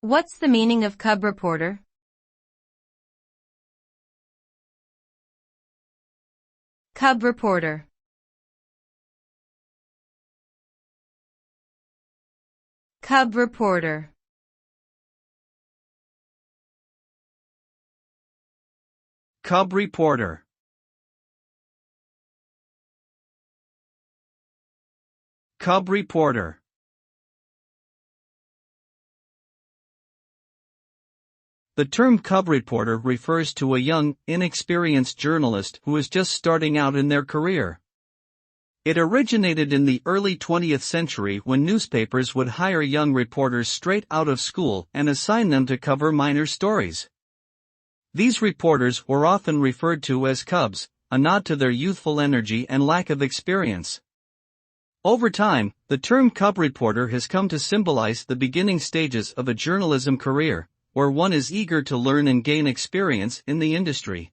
What's the meaning of cub reporter? Cub reporter. Cub reporter. Cub reporter. Cub reporter. The term cub reporter refers to a young, inexperienced journalist who is just starting out in their career. It originated in the early 20th century when newspapers would hire young reporters straight out of school and assign them to cover minor stories. These reporters were often referred to as cubs, a nod to their youthful energy and lack of experience. Over time, the term cub reporter has come to symbolize the beginning stages of a journalism career, where one is eager to learn and gain experience in the industry.